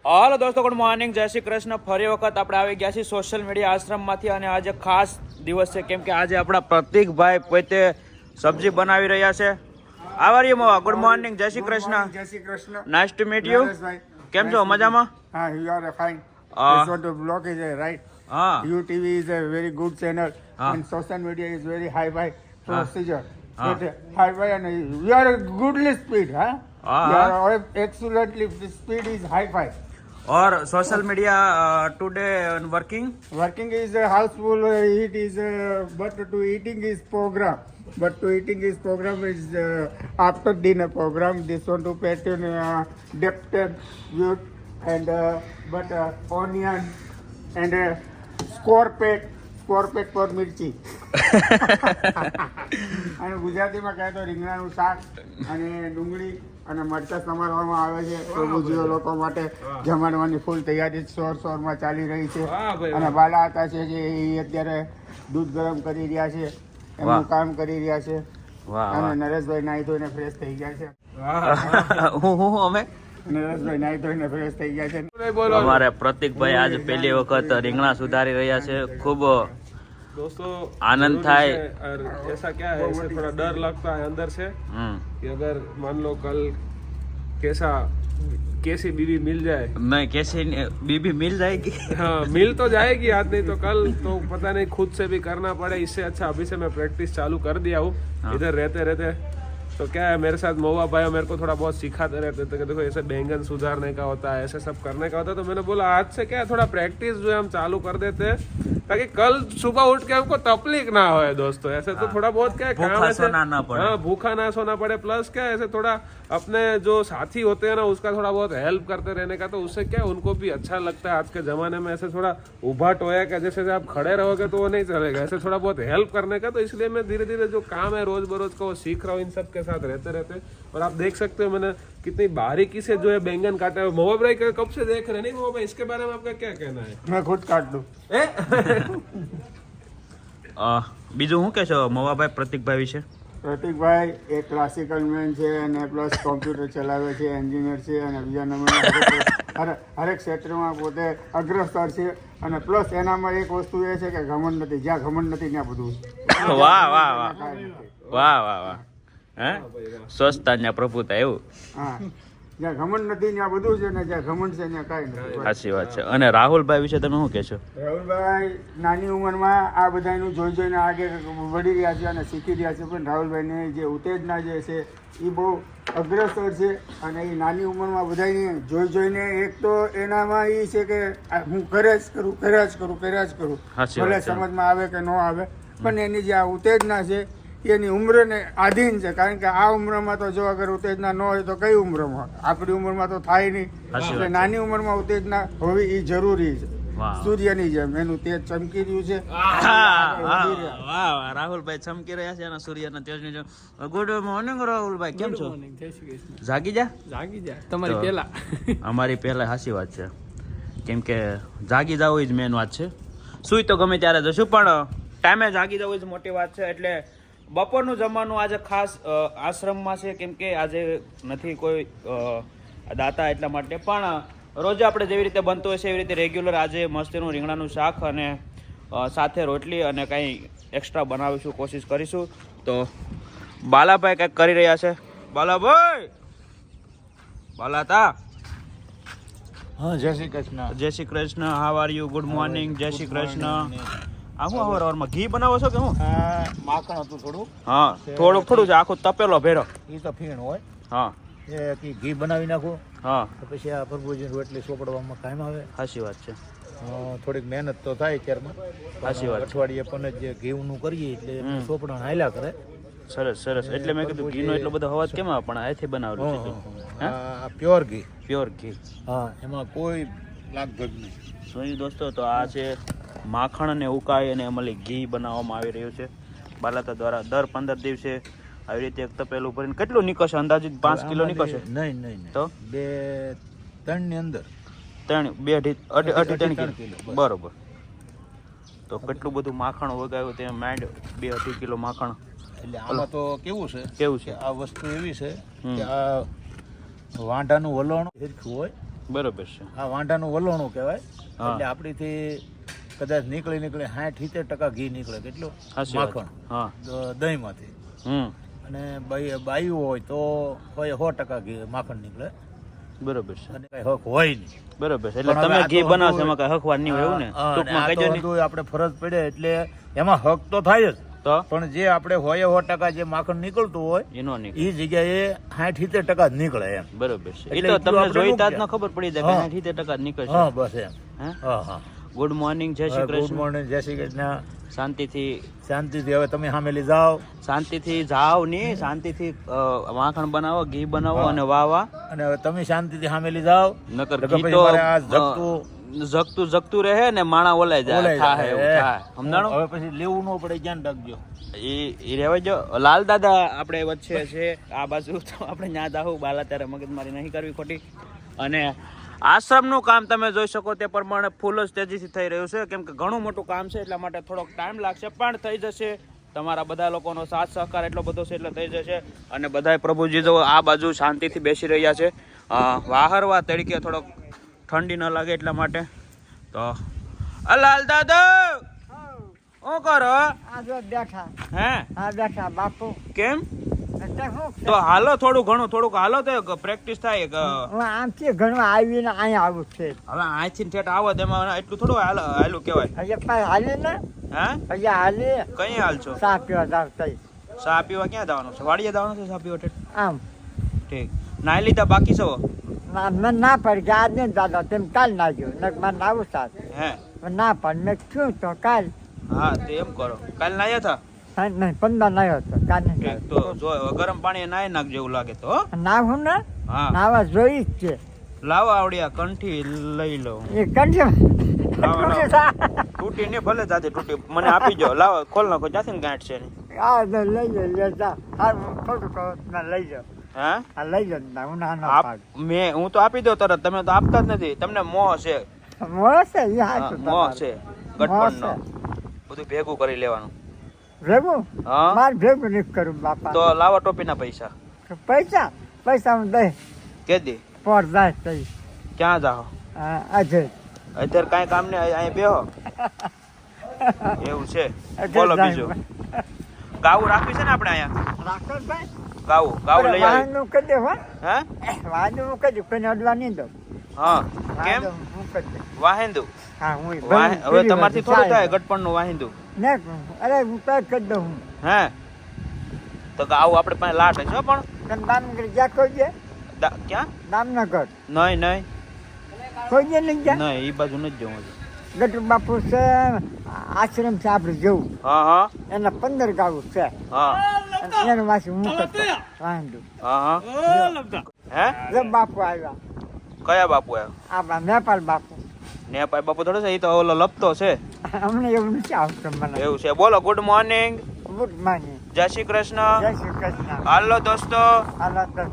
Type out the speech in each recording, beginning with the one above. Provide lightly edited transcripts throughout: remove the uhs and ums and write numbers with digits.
હાલો દોસ્તો, good morning, જય શ્રી કૃષ્ણ. ફરી વખત આપણે આવી ગયા છીએ સોશિયલ મીડિયા આશ્રમમાંથી અને આજે ખાસ દિવસ છે કેમ કે આજે આપણા પ્રતિકભાઈ પોતે સબ્જી બનાવી રહ્યા છે. આભારી મોવા, ગુડ મોર્નિંગ, જય શ્રી કૃષ્ણ. જય Shri Krishna. Nice to meet you. કેમ છો, મજામાં? હા, you are fine. This what the blog is right. હા, UTV is a very good channel and social media is very high-fi procedure. But high-fi and you are a goodly speed, huh? You are excellently speed is high-fi. और social media today working Working is houseful. It is but to eating is program. But to eating is program is after dinner program. This one to pattern depth youth and but onion and scorpet for mirchi. અને ગુજરાતીમાં કહે તો રીંગણાનું શાક અને ડુંગળી અને મરચાં સમારવામાં આવે છે. પ્રભુજીઓ લોકો માટે જમાડવાની ફૂલ તૈયારી શોરમાં ચાલી રહી છે. અને બાલા હતા છે જે એ અત્યારે દૂધ ગરમ કરી રહ્યા છે, એમનું કામ કરી રહ્યા છે. અને નરેશભાઈ નાહી ધોઈને ફ્રેશ થઈ ગયા છે. અમે નરેશભાઈ નાહી ધોઈને ફ્રેશ થઈ ગયા છે. हमारे प्रतीकभाई आज पहली वक्त રીંગણા सुधारी રહ્યા છે. खूब दोस्तों आनंद था. और ऐसा क्या है, इससे थोड़ा डर लगता है अंदर से कि अगर मान लो कल कैसी बीवी मिल जाए. मैं कैसे बीबी मिल जाएगी? हाँ, मिल तो जाएगी आज, नहीं तो कल तो पता नहीं, खुद से भी करना पड़े. इससे अच्छा अभी से मैं प्रैक्टिस चालू कर दिया हूँ. इधर रहते रहते तो क्या है, मेरे साथ महुआ भाई मेरे को थोड़ा बहुत सिखाते रहते थे कि देखो ऐसे बैंगन सुधारने का होता है, ऐसे सब करने का होता है. तो मैंने बोला आज से क्या है, थोड़ा प्रैक्टिस जो है हम चालू कर देते हैं ताकि कल सुबह उठ के हमको तकलीफ ना हो. दोस्तों ऐसे तो थोड़ा बहुत क्या है, काम ऐसे भूखा ना सोना पड़े. प्लस क्या है, ऐसे थोड़ा अपने जो साथी होते हैं ना उसका थोड़ा बहुत हेल्प करते रहने का, तो उससे क्या है उनको भी अच्छा लगता है. आज के जमाने में ऐसे थोड़ा उभा टोया का जैसे आप खड़े रहोगे तो वो नहीं चलेगा. ऐसे थोड़ा बहुत हेल्प करने का, तो इसलिए मैं धीरे धीरे जो काम है रोज बरोज का वो सीख रहा हूँ इन सब के साथ रहते रहते. और आप देख सकते हो मैंने कितनी बारीकी से जो है बैंगन काटा है. मोहब्बत भाई कब से देख रहे हैं, नहीं मोहब्बत भाई, इसके बारे में आपका क्या कहना है? मैं खुद काट दूं. બીજું શું કહેશો મોવાભાઈ પ્રતીકભાઈ વિશે? પ્રતિકભાઈ એક ક્લાસિકલ મેન છે અને પ્લસ કોમ્પ્યુટર ચલાવે છે, એન્જિનિયર છે અને બીજા નંબરના હરેક ક્ષેત્રમાં પોતે અગ્રસ્તર છે. અને પ્લસ એનામાં એક વસ્તુ એ છે કે ઘમંડ નથી. જ્યાં ઘમંડ નથી ત્યાં બધું. વાહ વાહ વાહ વાહ વાહ વાહ. હે, સ્વચ્છતા ત્યાં પ્રભુતા, એવું? હા, જ્યાં ઘમંડ નથી ત્યાં બધું છે ને જ્યાં ઘમંડ છે ત્યાં કાંઈ નથી. સાચી વાત છે. અને રાહુલભાઈ વિશે તમે શું કહેશો? રાહુલભાઈ નાની ઉંમરમાં આ બધાનું જોઈને આગળ વળી રહ્યા છે અને શીખી રહ્યા છે. પણ રાહુલભાઈની જે ઉત્તેજના જે છે એ બહુ અગ્રસર છે. અને એ નાની ઉંમરમાં બધાને જોઈને એક તો એનામાં એ છે કે હું કર્યા જ કરું. ભલે સમજમાં આવે કે ન આવે, પણ એની જે આ ઉત્તેજના છે એની ઉંમરને આધીન છે. કારણ કે આ ઉંમરમાં તો જો અગર ઉત્તેજના ન હોય તો કઈ ઉંમરમાં? આપણી ઉંમરમાં તો થાય નહીં. એટલે નાની ઉંમરમાં ઉત્તેજના હોવી એ જરૂરી છે. સૂર્યની જેમ એનું તેજ ચમકી રહ્યું છે. રાહુલભાઈ ચમકી રહ્યા છે અને સૂર્યના તેજની જેમ. ગુડ મોર્નિંગ રાહુલભાઈ, કેમ છો? જાગી જા તમારી પહેલા અમારી પહેલા. સાચી વાત છે, કેમ કે જાગી જવું જ મેન વાત છે. સુઈ તો ગમે ત્યારે જશું પણ ટાઈમે જાગી જવું જ મોટી વાત છે. એટલે બપોરનું જમવાનું આજે ખાસ આશ્રમમાં છે કેમ કે આજે નથી કોઈ દાતા, એટલા માટે. પણ રોજ આપણે જેવી રીતે બનતું હોય છે એવી રીતે રેગ્યુલર આજે મસ્તીનું રીંગણાનું શાક અને સાથે રોટલી અને કંઈ એક્સ્ટ્રા બનાવીશું, કોશિશ કરીશું. તો બાલાભાઈ કંઈક કરી રહ્યા છે. બાલાભાઈ, બાલાતા. હા, જય શ્રી કૃષ્ણ. જય Shri Krishna. How are you? Good morning, જય શ્રી કૃષ્ણ. આ શું હવારમાં ઘી બનાવો છો કે શું? માખણ હતું થોડું. હા, થોડું છે, આખું તપેલો ભેરો. એ તો ફીણ હોય. હા, એ ઘી બનાવી નાખો. હા, તો પછી આ પ્રભુજી રોટલી સોપડવામાં કાયમ આવે. સાચી વાત છે. થોડીક મહેનત તો થાય ત્યારમાં. સાચી વાત. અઠવાડિયે પણ જે ઘીનું કરીએ એટલે સોપડા હાલ્યા કરે. સરસ સરસ. એટલે મેં કીધું ઘીનો એટલો બધો અવાજ કેમ આવે? પણ આથી બનાવેલું છે. પ્યોર ઘી. પ્યોર ઘી. હા, એમાં કોઈ લાગભગ નહીં. સોની દોસ્તો, તો આ છે માખણ ને ઉકાળી અને અમલી ઘી બનાવવામાં આવી રહ્યું છે બાલાતા દ્વારા. દર 15 દિવસે આવી રીતે એક તપેલું ભરીને. કેટલું નીકળશે અંદાજિત? 5 કિલો નીકળશે? નહીં તો 2-3 ની અંદર 2-3 કિલો. બરોબર. તો કેટલું બધું માખણ વગાવ્યું તે માંડ 2-2.5 કિલો માખણ. એટલે આમાં તો કેવું છે આ વસ્તુ એવી છે કે આ વાંઢાનું વલણ સરખું હોય બરોબર છે. આ વાંઢાનું વલોણું કહેવાય. હા. એટલે આપણીથી કદાચ નીકળી 60-70% ઘી નીકળે. કેટલું? સાચી વાત. માખણ હા. દહીંમાંથી. અને બાયું હોય તો 100% ઘી માખણ નીકળે. બરોબર છે. અને કઈ હક હોય નહીં. બરોબર છે. એટલે પણ હવે તમે આ ઘી તો બનાવશો બધું- એમાં કઈ હકવાર નહીં હોય એવું ને? હા, અને ટૂંકમાં આ તો કહેજો ને. બધું આપણે ફરજ પડે એટલે એમાં હક તો થાય જ. તો પણ જે આપણે 100% જે માખણ નીકળતું હોય એનો નહીં. એ જગ્યાએ 60-70% જ નીકળે એમ. બરોબર છે. એ એટલે તો એટલું તમને આપણે જોઈતા જ મૂક્યા. ન ખબર પડી જાય હા. કે 60% જ નીકળશે. હા બસ એમ. હે? હા હા. ગુડ મોર્નિંગ, જય શ્રી ગુડ કૃષ્ણ. મોર્નિંગ, જય શ્રી કૃષ્ણ. શાંતિથી શાંતિથી હવે તમે સામેલી જાઓ શાંતિથી જાઓ નહીં, શાંતિથી માખણ બનાવો, ઘી બનાવો હા. અને વાવા. અને હવે તમે શાંતિથી સામેલી જાઓ. નકર નકર ઘી પછી તો મારે આ ઝગતું જગતું રહે ને માણા ઓલાઈ જાય. ઓલાઈ થાય જાય. એવું થાય. સમજાણું? હવે પછી લેવું ન પડે, ધ્યાન રાખજો. એ રહેવા જો. લાલ દાદા આપણે વચ્ચે છે આ બાજુ, તો આપણે ન્યા જાહું. બાલા ત્યારે મગજમારી નહીં કરવી ખોટી. અને આશ્રમનું કામ તમે જોઈ શકો તે પ્રમાણે ફૂલ જ તેજીથી થઈ રહ્યું છે, કેમ કે ઘણું મોટું કામ છે એટલા માટે થોડોક ટાઈમ લાગશે, પણ થઈ જશે. તમારા બધા લોકોનો સાથ સહકાર એટલો બધો છે એટલે થઈ જશે. અને બધાય પ્રભુજી જો આ બાજુ શાંતિથી બેસી રહ્યા છે, વાહરવા તડકે થોડોક ઠંડી ન લાગે એટલા માટે. તો લાલ દાદા શું કરો? આ જો બેઠા. હે? હા બેઠા બાપુ. કેમ? એટલે હું તો હાલો થોડુંક હાલો તો પ્રેક્ટિસ થાય. હું આમથી ઘણું આવીને અહીંયા આવું છે. હવે અહીંથી ઠેઠ આવો તેમાં એટલું થોડું હાલું કહેવાય. અહીંયા પાસે હાલી ને હે? અહીંયા હાલી કઈ હાલ છો? ચા પીવા જાવ તઈ. ચા પીવા ક્યાં જવાનું છે? વાડીએ જવાનું છે ચા પીવા ઠેઠ? આમ ઠીક. નાઈ લીધા બાકી છો? મને ના પડી કે આજ નહીં દાદા તેમ કાલ નાખ્યો ને મને નાવું સાથ હે? ના પણ મેં શું તો કાલ હા તે એમ કરો. કાલ નાયા હતા? નહીં 15 નાયો હતો કાલ નહીં ઠીક. તો જો ગરમ પાણી નાઈ નાખ જેવું લાગે તો હો? નાવું ને હા. નાવા જોઈ જ છે લાવો આવડિયા કંઠી લઈ લો. એ કંઠી તૂટી ને ભલે જાતે તૂટી મને આપી જાઓ. લાવો ખોલ નાખો. જાતે ને ગાંઠ છે ને. આ તો લઈ જાઓ લે જા હા થોડું કહો ના લઈ જાઓ હે? આ લઈ જાઓ ના હું ના ના પાડ હું તો આપી દઉં તરત. તમે તો આપતા જ નથી. તમને મોહ છે. મોસે એ હા, હાચું મોહ તમારું. છે ગટપણનો. બધું ભેગું કરી લેવાનું. ભેગું હા. મારે ભેગું નહીં કરું બાપા તો લાવો ટોપીના પૈસા. પૈસા હું દઈ કેદી? પોર જાય તઈ ક્યાં જાઓ? અજય અત્યારે કાંઈ કામ નહીં, અહીં બેહો. એવું છે. બોલો બીજું. ગાવું રાખવી છે ને આપણે અહીંયા? રાખો ભાઈ ગાવું લઈ આવી. વાહનનું કરી દે હો હે? વાહનનું હું કરી દઉં કોઈને અડવા નહીં દઉં હા. કેમ? વાહનનું હું કરી દઉં વાહેંદુ? હા હું હવે તમારથી થોડું થાય ગટપણનું વાહેંદુ. ને અરે હું પેક કરી દઉં હું હે? તો ગાવું આપણે પાસે લાટ છે હો. પણ તને દામનગર જ્યાં કોઈ છે ક્યાં? દામનગર નહીં કોઈ છે નહીં જ્યાં નહીં, એ બાજુ નથી જવું હજુ. ગટુ બાપુ છે આશ્રમ છે આપણે જવું હા હા એના 15 ગાવું છે હા અને એનું વાસી હું કરતો વાંધું હા હે? જો બાપુ આવ્યા કયા બાપુ આવ્યા? આપણા નેપાળ બાપુ નેપાળ બાપુ થોડો છે, એ તો ઓલો લપતો છે. અમને એવું નથી આવતું મને એવું છે. બોલો ગુડ મોર્નિંગ, ગુડ મોર્નિંગ જય શ્રી કૃષ્ણ. જય શ્રી કૃષ્ણ હાલો દોસ્તો, હાલો તો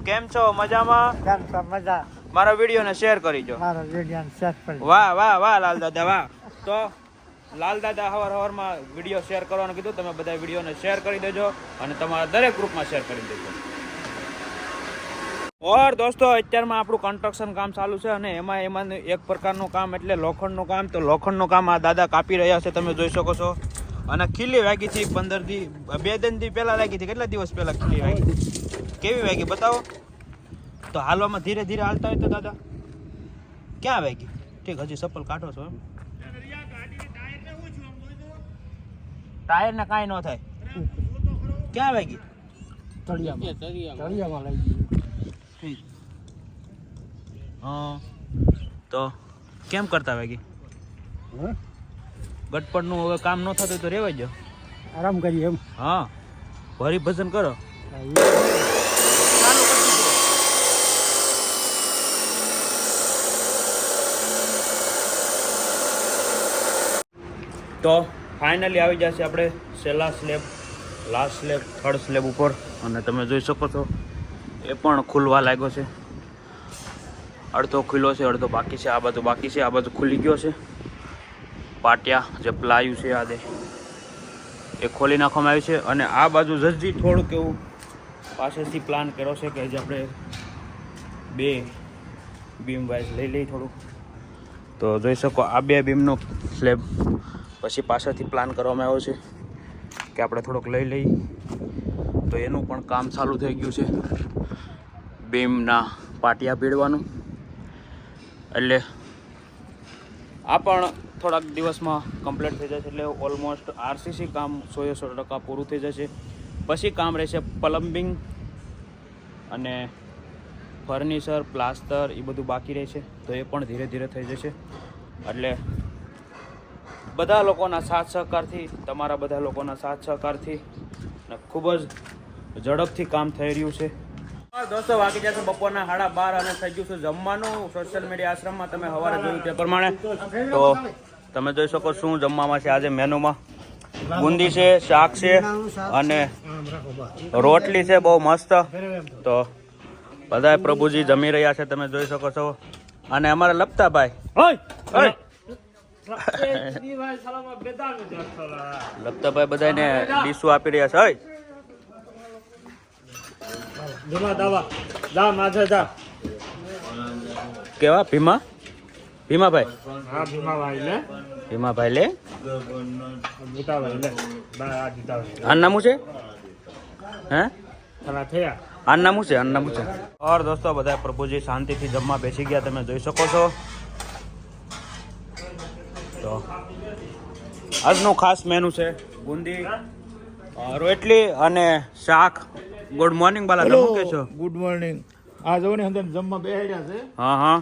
કેમ છો? મજામાં? કેમ છો મજા મારા વિડીયોને શેર કરીજો. મારો વિડીયો સેટ પર વાહ લાલ દાદા વાહ. તો લાલ દાદા હવારમાં વિડીયો શેર કરવાનું કીધું. તમે બધા વિડીયોને શેર કરી દેજો અને તમારા દરેક ગ્રુપમાં શેર કરી દેજો. ઓર દોસ્તો, અત્યારમાં આપણું કન્સ્ટ્રક્શન કામ ચાલુ છે અને એમાં એક પ્રકારનું કામ એટલે લોખંડનું કામ. તો લોખંડનું કામ આ દાદા કાપી રહ્યા છે, તમે જોઈ શકો છો. અને ખીલી વાગી હતી 15 દી 2 દિનથી પહેલા લાગી હતી. કેટલા દિવસ પહેલા ખીલી વાગી હતી? કેવી વાગી બતાવો તો. હાલવામાં ધીરે ધીરે હાલતા હોય તો દાદા ક્યાં વાગી? ઠીક, હજી ચપ્પલ કાઢો છો એમ? ટાયર ને કાંઈ ન થાય. ક્યાં વાગી? તળિયામાં લઈ ગયું હા. તો કેમ કરતા વાગી? ગટપણનું હવે કામ ન થતું તો રેવાય જો. આરામ કરીએ એમ હા, ભરી ભજન કરો. તો ફાઇનલી આવી જશે આપણે છેલ્લા slab, last slab, third slab ઉપર. અને તમે જોઈ શકો છો એ પણ ખુલવા લાગ્યો છે. અડધો ખુલ્લો છે, અડધો બાકી છે. આ બાજુ બાકી છે, આ બાજુ ખુલી ગયો છે. પાટિયા જે પ્લાયું છે આ એ ખોલી નાખવામાં આવ્યું છે. અને આ બાજુ જજી થોડુંક એવું પાછળથી પ્લાન કર્યો છે કે જે આપણે બીમ વાઇઝ લઈ લઈ થોડું. તો જોઈ શકો આ 2 બીમનો સ્લેબ પછી પાછળથી પ્લાન કરવામાં આવ્યો છે કે આપણે થોડોક લઈ લઈ. તો એનું પણ કામ ચાલુ થઈ ગયું છે, બીમના પાટિયા ભીડવાનું. એટલે આ પણ થોડાક દિવસમાં કમ્પ્લીટ થઈ જશે. એટલે ઓલમોસ્ટ આરસીસી કામ 100% પૂરું થઈ જશે. પછી કામ રહેશે પ્લમ્બિંગ અને ફર્નિચર, પ્લાસ્ટર એ બધું બાકી રહેશે. તો એ પણ ધીરે ધીરે થઈ જશે. એટલે બધા લોકોના સાથ સહકારથી, તમારા બધા લોકોના સાથ સહકારથી અને ખૂબ જ ઝડપથી કામ થઈ રહ્યું છે. દોસ્તો વાગી જશે બપોરના 12:30 અને થઈ ગયું છે જમવાનું. સોશિયલ મીડિયા આશ્રમમાં તમે સવારે જોયું તે પ્રમાણે. તો તમે જોઈ શકો શું જમવામાં છે આજે મેનુમાં. બુંદી છે, શાક છે અને રોટલી છે બહુ મસ્ત. તો બધા પ્રભુજી જમી રહ્યા છે, તમે જોઈ શકો છો. અને અમારા લપતાભાઈ લપતાભાઈ બધાને ડીશો આપી રહ્યા છે. કેવા ભીમાભાઈ? ભીમાભાઈ લે. આનું નામ છે હે? આનું નામ છે? આનું નામ છે. ઓર દોસ્તો બધા પ્રભુજી શાંતિથી જમવા બેસી ગયા, તમે જોઈ શકો છો. તો આજનું ખાસ મેનુ છે બુંદી, રોટલી અને શાક. ગુડ મોર્નિંગ બાલા, તમે શું કહેશો? Good morning. આ જો ને અંદર જમવા બેહ્યા છે હા હા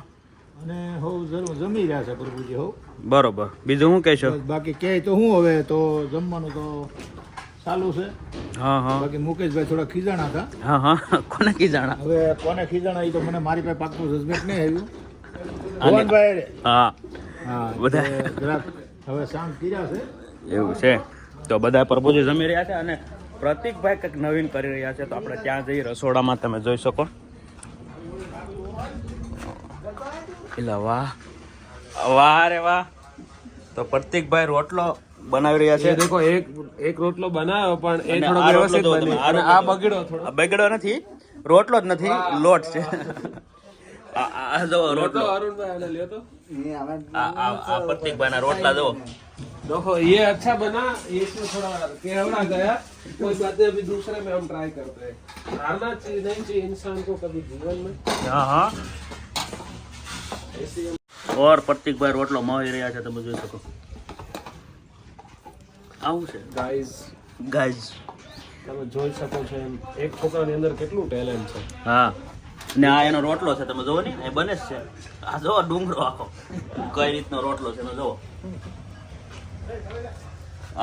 અને હો જરૂર જમી રહ્યા છે પ્રભુજી. હો બરોબર. બીજું શું કહેશો? બાકી કે તો હું હવે તો જમવાનું તો ચાલુ છે. હા હા બાકી મુકેશભાઈ થોડા ખીજાણા હતા. હા હા કોને કીજાણા? હવે કોને ખીજાણા એ તો મને મારી પાસે પાકું જજમેન્ટ નહીં આવ્યું. ભુવનભાઈ હા હા બધા જરાક હવે શાંત કર્યા છે. એવું છે. તો બધા પ્રભુજી જમી રહ્યા છે અને પ્રતિકભાઈ કંઈક નવીન કરી રહ્યા છે. તો આપણે ત્યાં જઈ રસોડામાં, તમે જોઈ શકો. એટલે વાહ વાહ રે વાહ. તો પ્રતિકભાઈ રોટલો બનાવી રહ્યા છે. દેખો એક રોટલો બનાવ્યો પણ એ અને થોડો આ રોટલો વ્યવસ્થિત જુઓ બની તમે. અને આ બગડ્યો થોડો. આ બગડ્યો નથી, રોટલો જ નથી, લોટ છે. આ જો રોટલો, અરુણભાઈ આને લ્યો તો. આ પ્રતિકભાઈ ના રોટલા જો. देखो ये अच्छा बना, ये इसमें थोड़ा केवड़ा गया, कोई बात नहीं, अभी दूसरे में हम ट्राई करते हैं. हारना चाहिए नहीं चाहिए इंसान को कभी जीवन में. હા હા. ઓર પ્રતિકભાઈ રોટલો માવી રહ્યા છે, તમે જોઈ શકો. આવું છે ગાઈઝ, ગાઈઝ. તમે જોઈ શકો છો એમ એક છોકરાની અંદર કેટલું ટેલેન્ટ છે. હા ને આ એનો રોટલો છે, તમે જોવો ને એ બને જ છે. આ જોવો ડુંગરો આખો કઈ રીતનો રોટલો છે, તમે જોવો.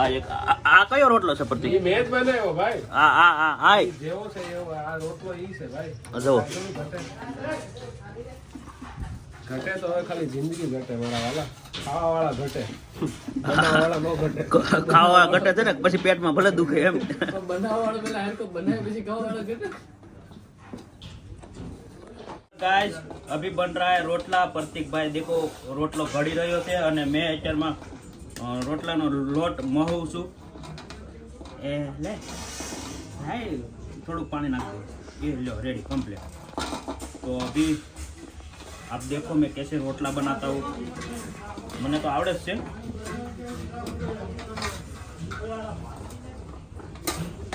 આ એક આ કયો રોટલો છે પ્રતિક? એ મેં જ બનાવ્યો ભાઈ. આ આ આ આ જેવો છે એવો આ રોટલો ઈ છે ભાઈ. જોવો. ઘટે તો હવે ખાલી જિંદગી ઘટે મારા વાલા. ખાવા વાળા ઘટે, બનાવવા વાળા નો ઘટે. ખાવા ઘટે છે ને પછી પેટમાં ભલે દુખે એમ. બનાવવા વાળા પેલા હાર તો બનાવે પછી ખાવા વાળા ઘટે. गाइस अभी बन रहा है रोटला. प्रतीक भाई देखो रोटलो घड़ी રહ્યો છે અને મેં અત્યારમાં રોટલાનો લોટ મહું છું. એ લે ભાઈ થોડું પાણી નાખ દો. ये लो रेडी कंप्लीट. तो अभी आप देखो मैं कैसे रोटला बनाता हूँ. મને તો આવડે જ છે.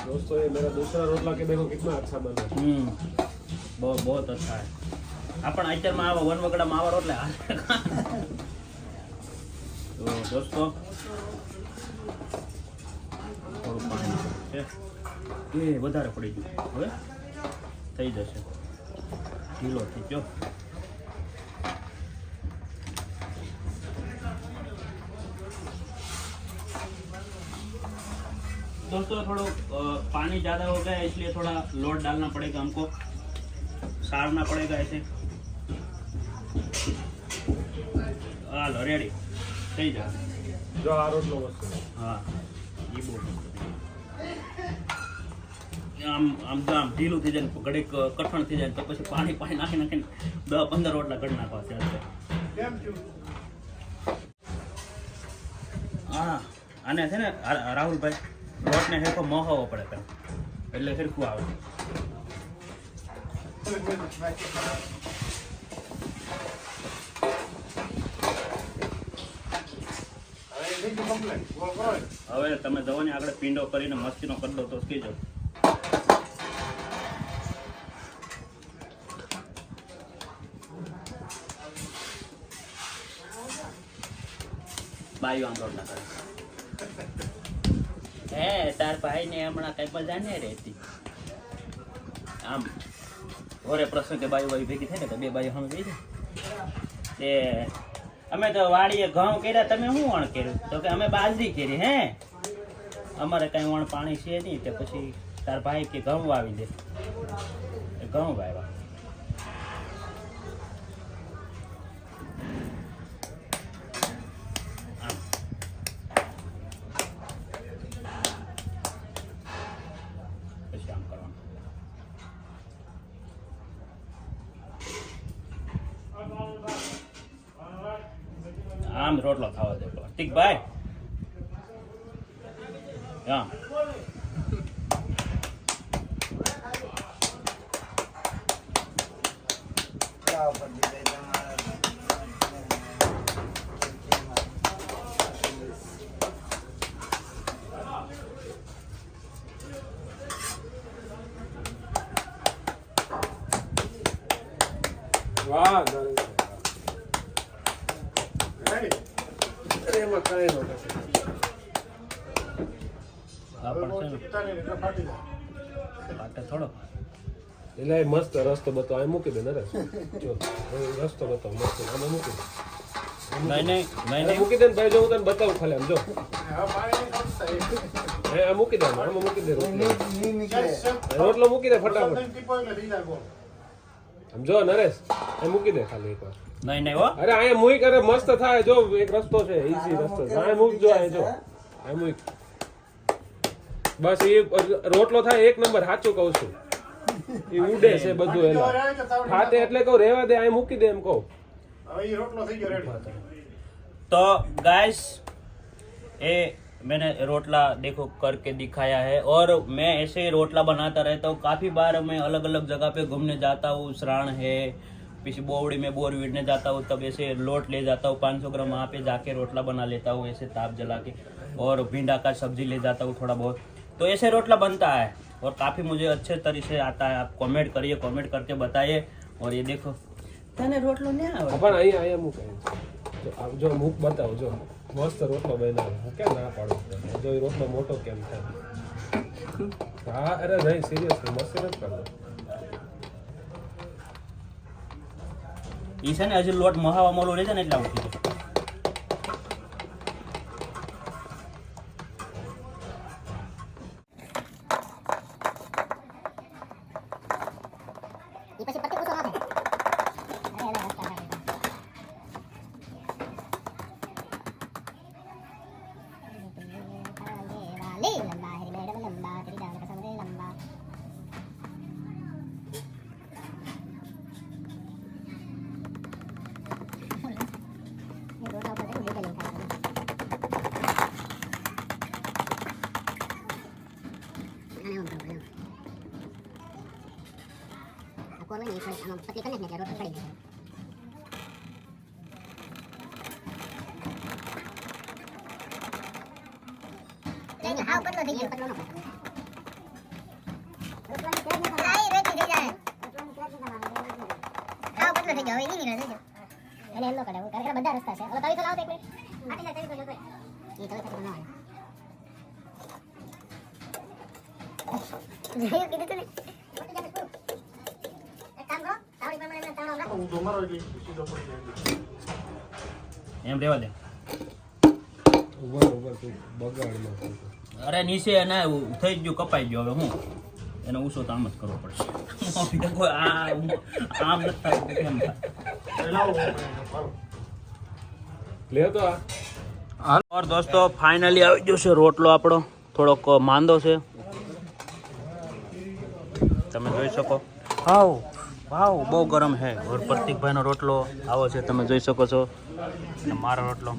दोस्तों ये मेरा दूसरा रोटला के देखो कितना अच्छा बना. बहुत अच्छा है. अपन અત્યારમાં આવા વનવગડામાં આવા રોટલા. તો દોસ્તો થોડું પાણી છે એ વધારે પડી ગયું, હવે થઈ જશે, ઢીલો થઈ ગયો. दोस्तों थोड़ा पानी ज़्यादा हो गया इसलिए थोड़ा लोट डालना पड़ेगा हमको, सारना पड़ेगा ऐसे. हाल रेडी થઈ જાય. જો આ રોટલો વસ્તુ હા એ બહુ આમ આમ તો આમ ઢીલું થઈ જાય, ઘડીક કઠણ થઈ જાય તો પછી પાણી પાણી નાખી નાખીને 10-15 રોટલા ઘડી નાખવા છે. હા આને છે ને રાહુલભાઈ લોટને હેઠો મહાવો પડે પેલા એટલે સરખું આવે. હવે તમે જવાની આગળ પીંડો કરીને મસ્તીનો કરી દો તો કીજો. બાયું આમ રોટલા કરે. હે તાર ભાઈ ને હમણાં કઈ મજા નહીં રહેતી. આમ ઓરે પ્રશ્ન કે બાયું બાયું ભેગી થાય ને તો બે બાયું હમ ભેગી તે અમે તો વાડીએ ઘઉં કર્યા, તમે શું વણ કર્યું? તો કે અમે બાજરી કરી. હે અમારે કઈ વણ પાણી છે નહીં. તે પછી તાર ભાઈ કે ઘઉં વાવી દે. ઘઉં વાવ્યા. પછી આમ કરવાનું. આમ રોટલો ખાવા દે ઠીક ભાઈ. હા વાહ એમાં કઈ નહોતું. આ પણ છે ને પાટે થોડો. એટલે એ મસ્ત રસ્તો બતાવો, અહીં મૂકી દે નરેશ. જો રસ્તો બતાવો મસ્ત, આમાં મૂકી દે. નહીં નહીં નહીં નહીં મૂકી દે ને ભાઈ, જો હું તને બતાવું ખાલી આમ જો. આ મૂકી દે, આમાં મૂકી દે રોટલો. રોટલો મૂકી દે ફટાફટ. આમ જો નરેશ, એ મૂકી દે ખાલી એકવાર. નહીં નહીં હો. અરે અહીંયા મૂક, અરે મસ્ત થાય. જો એક રસ્તો છે, ઈઝી રસ્તો છે. અહીંયા મૂક, જો અહીંયા જો, અહીંયા મૂક. બસ એ રોટલો થાય એક નંબર. સાચું કહું છું, એ ઉડે છે બધું. એલા ખાતે એટલે કહું રહેવા દે, અહીં મૂકી દે એમ કહું. तो गाइस ये मैंने रोटला देखो करके दिखाया है और मैं ऐसे ही रोटला बनाता रहता हूँ. काफ़ी बार मैं अलग अलग जगह पे घूमने जाता हूँ. श्राण है, पीछे बोवड़ी में बोर वीड़ने जाता हूँ, तब ऐसे लोट ले जाता हूँ 500 ग्राम. वहाँ पे जाके रोटला बना लेता हूँ ऐसे ताप जला के. और भिंडा का सब्जी ले जाता हूँ थोड़ा बहुत. तो ऐसे रोटला बनता है और काफ़ी मुझे अच्छे तरीके से आता है. आप कमेंट करिए, कमेंट करके बताइए. और ये देखो तने रोटलो नहीं आवे પણ અહીંયા મૂક. જો મૂક બતાવો. જો મસ્ત રોટલો બનાવે. હું કેમ ના પાડું? જો એ રોટલો મોટો કેમ થાય? હા અરે નહીં, સિરિયસલી મસ્ત નથી કરતો. ઈ છે ને હજી લોટ મહાવા મોલો રહે છે ને એટલે ઉઠી જાય. બધા રસ્તા છે. હવે તવી તો લાવો તો એક મિનિટ. આટલી તવી તો જોતો. એ તવી તો ના આવે. જોયું કીધું તું ને. એક કામ કરો, તાવડી પ્રમાણે એમને તાવડો રાખો. એમ રહેવા દે. ઉભર તું બગાડ. અરે નીચે એને થઈ ગયું, કપાઈ ગયો. હવે હું એને ઊંચો તો આમ જ કરવો પડશે. આમ નથી થાય કેમ થાય? લે તો આ और दोस्तों फाइनली આવી ગયો છે રોટલો આપણો. થોડોક માંદો છે, તમે જોઈ શકો. હાવ વાવ બહુ ગરમ છે. ઓર પ્રતિકભાઈનો રોટલો આવો છે, તમે જોઈ શકો છો. અને મારો રોટલો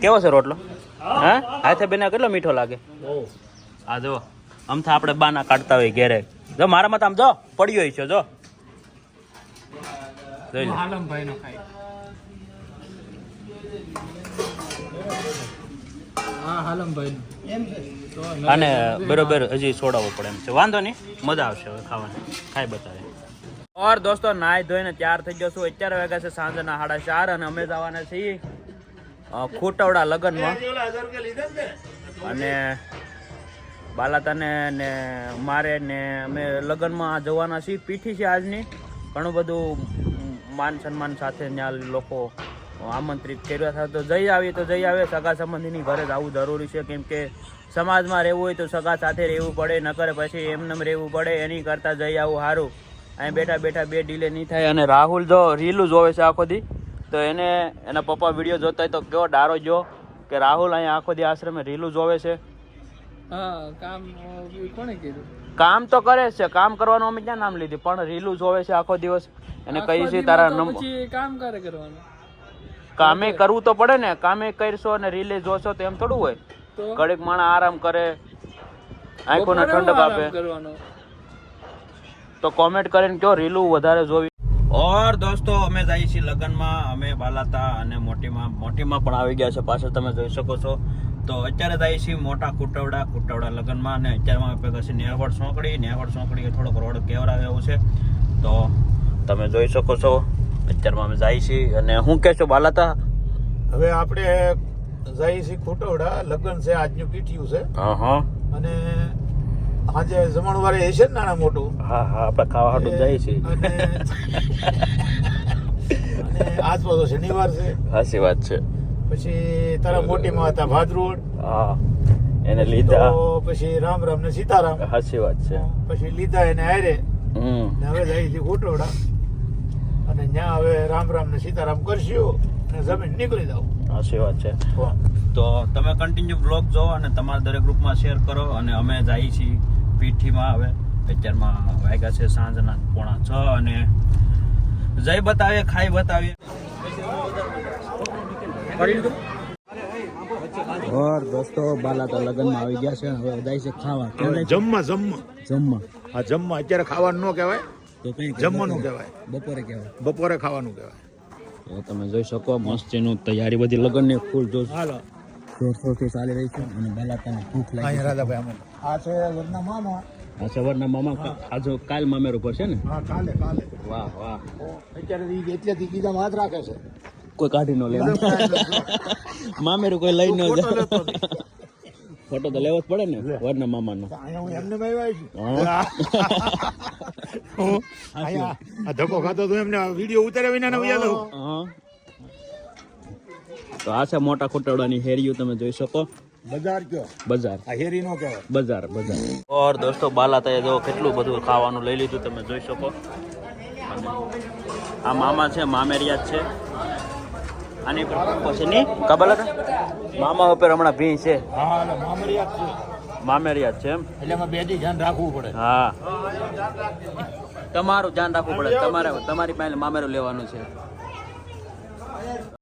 કેવો છે રોટલો? હા હાથે બેના કેટલો મીઠો લાગે. આ જો આમથા આપણે બાના કાઢતા હોય ઘેરે. જો મારામાં તો આમ જો પડ્યો હોય છે. જો જોઈ લો. આલમભાઈ અને બરોબર હજી છોડાવવો પડે એમ છે. વાંધો નહીં, મજા આવશે હવે ખાવાની. ખાઈ બતાવે. ઓર દોસ્તો નાહી ધોઈને તૈયાર થઈ ગયો છું. અત્યારે વાગ્યા છે સાંજના 4:30 અને અમે જવાના છીએ ખોટવડા લગ્નમાં. અને બાલાતાને ને મારે ને અમે લગ્નમાં જવાના છીએ. પીઠી છે આજની. ઘણું બધું માન સન્માન સાથે ત્યાં લોકો આમંત્રિત કર્યા હતા. તો જઈ આવીએ તો જઈ આવે. સગા સંબંધીની ઘરે જવું જરૂરી છે, કેમ કે સમાજમાં રહેવું હોય તો સગા સાથે રહેવું પડે, નકર પછી એમને રહેવું પડે. એની કરતાં જઈ આવું સારું. અહીં બેઠા બેઠા બે ડીલે નહીં થાય. અને રાહુલ જો રીલું જોવે છે આખો દી, તો એને એના પપ્પા વિડીયો જોતા હોય તો કેવો ડારો જો કે રાહુલ અહીંયા આખો દી આશ્રમે રીલું જોવે છે. કામ તો કરે છે, કામ કરવાનું અમે ક્યાં નામ લીધી, પણ રીલું જોવે છે આખો દિવસ. એને કહી છે તારા કામે કરવું તો પડે ને. કામે કરશો અને રીલે જોશો તો એમ થોડું હોય. ઘડીક માણસ આરામ કરે, આંખોને ઠંડક આપે. તો કોમેન્ટ કરીને કયો રીલું વધારે જોવી. ઓર દોસ્તો અમે જઈએ છીએ લગ્નમાં. અમે બાલાતા અને મોટીમાં પણ આવી ગયા છે પાછળ, તમે જોઈ શકો છો. તો અત્યારે જઈએ છીએ મોટા કુટવડા લગ્નમાં. અને અત્યારે અમે ભેગા છીએ નેહવડ સોંકડી થોડોક રોડ કેવરાવે એવું છે. તો તમે જોઈ શકો છો અત્યારમાં અમે જઈએ છીએ. અને હું કહે છો બાલાતા? હવે આપણે જઈએ છીએ ખોટવડા લગ્ન છે, આજનું પીઠિયું છે. હા અને આજે જમણવારે હશે ને નાના મોટું. હા આપણે ખાવા હાટું જઈએ છીએ. અને આજ પાછો શનિવાર છે. સાચી વાત છે. પછી તારા મોટીમાં હતા ભાદરોડ. હા એને લીધા. તો પછી રામ ને સીતારામ. સાચી વાત છે. પછી લીધા એને હારે. ને હવે જઈએ છીએ ખોટવડા. અને ત્યાં હવે રામ ને સીતારામ કરશું અને જમીન નીકળી જાવ. સાચી વાત છે. તો તમે કન્ટિન્યુ બ્લોગ જોવો અને તમારા દરેક ગ્રુપમાં શેર કરો. અને અમે જઈએ છીએ પીઠીમાં. હવે અત્યારમાં વાગ્યા છે સાંજના 5:45 અને જઈ બતાવીએ, ખાઈ બતાવીએ. ઓર દોસ્તો બાલાતા લગ્નમાં આવી ગયા છે. હવે જાય છે ખાવા. જમવા જમવા અત્યારે ખાવાનું ન કહેવાય, તો કઈ જમવાનું કહેવાય. બપોરે ખાવાનું કહેવાય. તો તમે જોઈ શકો મસ્તીનું તૈયારી બધી લગ્નની ફૂલ જોશ જોરશોરથી ચાલી રહી છે. અને બાલાતાને ભૂખ લાગી. રાધાભાઈ આ છે વરના મામા. આ સવારના મામા આજે કાલ મામેર ઉપર છે ને? હા કાલે વાહ અત્યારે એટલેથી કીધા હાથ રાખે છે. કોઈ કાઢી ન લે. મામેરું કોઈ લઈ ન જાય. ફોટો તો લેવો જ પડે ને વરના મામાનો. એમને ધક્કો ખાતો તો એમને વિડીયો ઉતાર્યા વિના તો આ છે મોટા ખોટવડાની હેરિયું, તમે જોઈ શકો. બજાર કયો? બજાર. આ હેરી નો કહેવાય, બજાર. ઓર દોસ્તો બાલાતાએ જો કેટલું બધું ખાવાનું લઈ લીધું, તમે જોઈ શકો. અને આ મામા છે, મામેરિયા છે. આની પર પછી ની ખબર મામા ઉપર હમણાં ભી છે. હા મામેરિયા છે એમ. એટલે એમાં બે દી ધ્યાન રાખવું પડે. હા તમારું ધ્યાન રાખવું પડે. તમારી પાસે મામેરું લેવાનું છે.